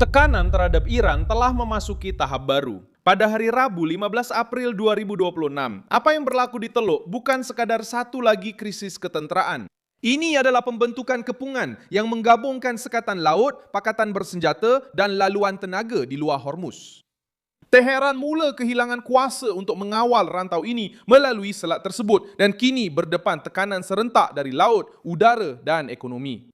Tekanan terhadap Iran telah memasuki tahap baru. Pada hari Rabu 15 April 2026, apa yang berlaku di Teluk bukan sekadar satu lagi krisis ketenteraan. Ini adalah pembentukan kepungan yang menggabungkan sekatan laut, pakatan bersenjata, dan laluan tenaga di luar Hormuz. Teheran mula kehilangan kuasa untuk mengawal rantau ini melalui selat tersebut dan kini berdepan tekanan serentak dari laut, udara, dan ekonomi.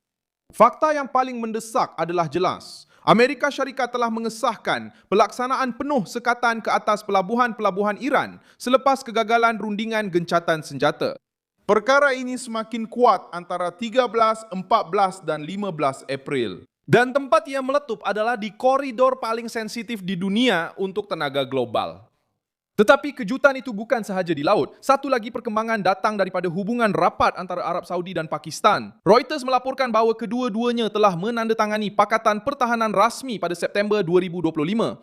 Fakta yang paling mendesak adalah jelas. Amerika Syarikat telah mengesahkan pelaksanaan penuh sekatan ke atas pelabuhan-pelabuhan Iran selepas kegagalan rundingan gencatan senjata. Perkara ini semakin kuat antara 13, 14 dan 15 April. Dan tempat ia meletup adalah di koridor paling sensitif di dunia untuk tenaga global. Tetapi kejutan itu bukan sahaja di laut. Satu lagi perkembangan datang daripada hubungan rapat antara Arab Saudi dan Pakistan. Reuters melaporkan bahawa kedua-duanya telah menandatangani Pakatan Pertahanan Rasmi pada September 2025.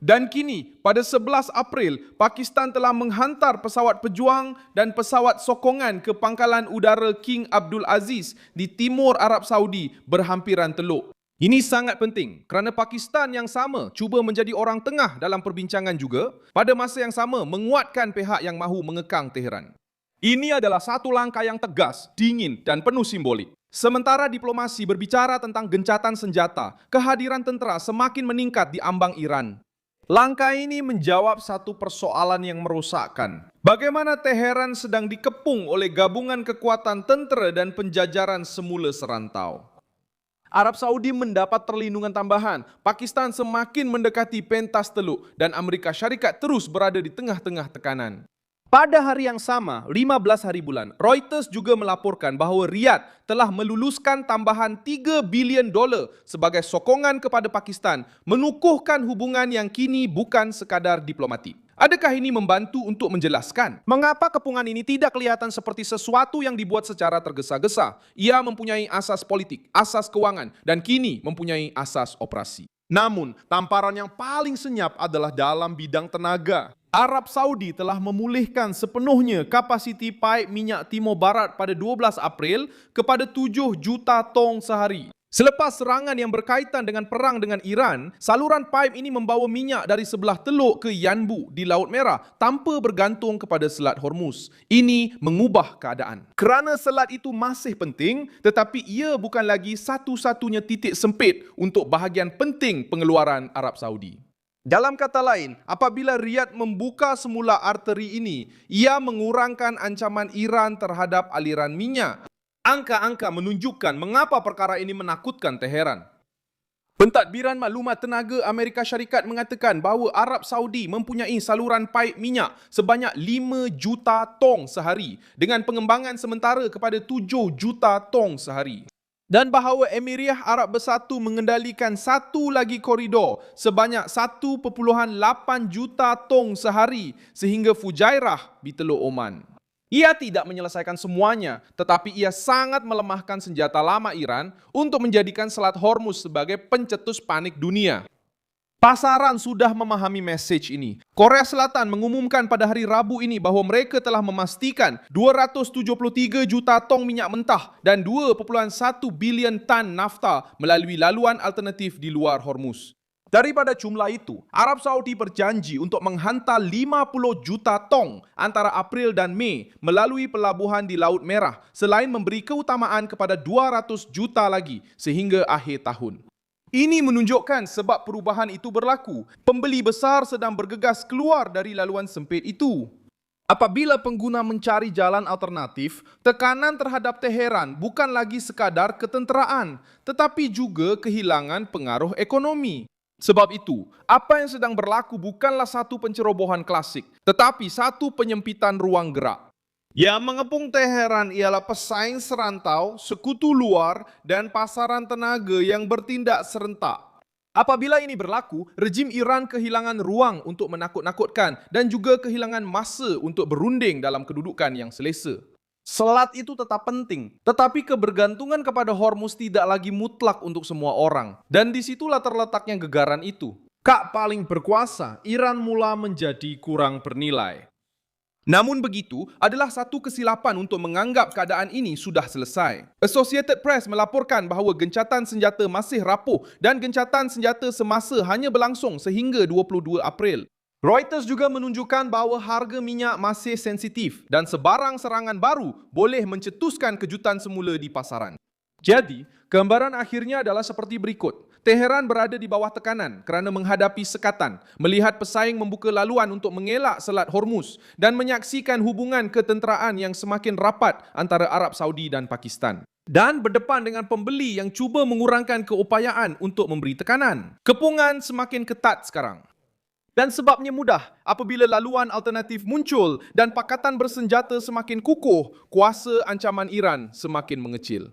Dan kini, pada 11 April, Pakistan telah menghantar pesawat pejuang dan pesawat sokongan ke pangkalan udara King Abdul Aziz di timur Arab Saudi berhampiran Teluk. Ini sangat penting kerana Pakistan yang sama cuba menjadi orang tengah dalam perbincangan juga, pada masa yang sama menguatkan pihak yang mahu mengekang Teheran. Ini adalah satu langkah yang tegas, dingin dan penuh simbolik. Sementara diplomasi berbicara tentang gencatan senjata, kehadiran tentera semakin meningkat di ambang Iran. Langkah ini menjawab satu persoalan yang merosakkan. Bagaimana Teheran sedang dikepung oleh gabungan kekuatan tentera dan penjajaran semula serantau. Arab Saudi mendapat perlindungan tambahan, Pakistan semakin mendekati pentas Teluk dan Amerika Syarikat terus berada di tengah-tengah tekanan. Pada hari yang sama, 15 hari bulan, Reuters juga melaporkan bahawa Riyadh telah meluluskan tambahan $3 bilion sebagai sokongan kepada Pakistan, menukuhkan hubungan yang kini bukan sekadar diplomatik. Adakah ini membantu untuk menjelaskan mengapa kepungan ini tidak kelihatan seperti sesuatu yang dibuat secara tergesa-gesa? Ia mempunyai asas politik, asas kewangan, dan kini mempunyai asas operasi. Namun, tamparan yang paling senyap adalah dalam bidang tenaga. Arab Saudi telah memulihkan sepenuhnya kapasiti paip minyak Timur Barat pada 12 April kepada 7 juta tong sehari. Selepas serangan yang berkaitan dengan perang dengan Iran, saluran paip ini membawa minyak dari sebelah Teluk ke Yanbu di Laut Merah tanpa bergantung kepada Selat Hormuz. Ini mengubah keadaan. Kerana selat itu masih penting, tetapi ia bukan lagi satu-satunya titik sempit untuk bahagian penting pengeluaran Arab Saudi. Dalam kata lain, apabila Riyadh membuka semula arteri ini, ia mengurangkan ancaman Iran terhadap aliran minyak. Angka-angka menunjukkan mengapa perkara ini menakutkan Teheran. Pentadbiran Maklumat Tenaga Amerika Syarikat mengatakan bahawa Arab Saudi mempunyai saluran paip minyak sebanyak 5 juta tong sehari dengan pengembangan sementara kepada 7 juta tong sehari. Dan bahawa Emiriyah Arab Bersatu mengendalikan satu lagi koridor sebanyak 1.8 juta tong sehari sehingga Fujairah di Teluk Oman. Ia tidak menyelesaikan semuanya, tetapi ia sangat melemahkan senjata lama Iran untuk menjadikan Selat Hormuz sebagai pencetus panik dunia. Pasaran sudah memahami message ini. Korea Selatan mengumumkan pada hari Rabu ini bahawa mereka telah memastikan 273 juta tong minyak mentah dan 2.1 bilion tan nafta melalui laluan alternatif di luar Hormuz. Daripada jumlah itu, Arab Saudi berjanji untuk menghantar 50 juta tong antara April dan Mei melalui pelabuhan di Laut Merah selain memberi keutamaan kepada 200 juta lagi sehingga akhir tahun. Ini menunjukkan sebab perubahan itu berlaku. Pembeli besar sedang bergegas keluar dari laluan sempit itu. Apabila pengguna mencari jalan alternatif, tekanan terhadap Teheran bukan lagi sekadar ketenteraan, tetapi juga kehilangan pengaruh ekonomi. Sebab itu, apa yang sedang berlaku bukanlah satu pencerobohan klasik, tetapi satu penyempitan ruang gerak. Yang mengepung Teheran ialah pesaing serantau, sekutu luar, dan pasaran tenaga yang bertindak serentak. Apabila ini berlaku, rejim Iran kehilangan ruang untuk menakut-nakutkan dan juga kehilangan masa untuk berunding dalam kedudukan yang selesa. Selat itu tetap penting, tetapi kebergantungan kepada Hormuz tidak lagi mutlak untuk semua orang. Dan disitulah terletaknya gegaran itu. Kak paling berkuasa, Iran mula menjadi kurang bernilai. Namun begitu, adalah satu kesilapan untuk menganggap keadaan ini sudah selesai. Associated Press melaporkan bahawa gencatan senjata masih rapuh dan gencatan senjata semasa hanya berlangsung sehingga 22 April. Reuters juga menunjukkan bahawa harga minyak masih sensitif dan sebarang serangan baru boleh mencetuskan kejutan semula di pasaran. Jadi, gambaran akhirnya adalah seperti berikut. Teheran berada di bawah tekanan kerana menghadapi sekatan, melihat pesaing membuka laluan untuk mengelak Selat Hormuz dan menyaksikan hubungan ketenteraan yang semakin rapat antara Arab Saudi dan Pakistan. Dan berdepan dengan pembeli yang cuba mengurangkan keupayaan untuk memberi tekanan. Kepungan semakin ketat sekarang. Dan sebabnya mudah, apabila laluan alternatif muncul dan pakatan bersenjata semakin kukuh, kuasa ancaman Iran semakin mengecil.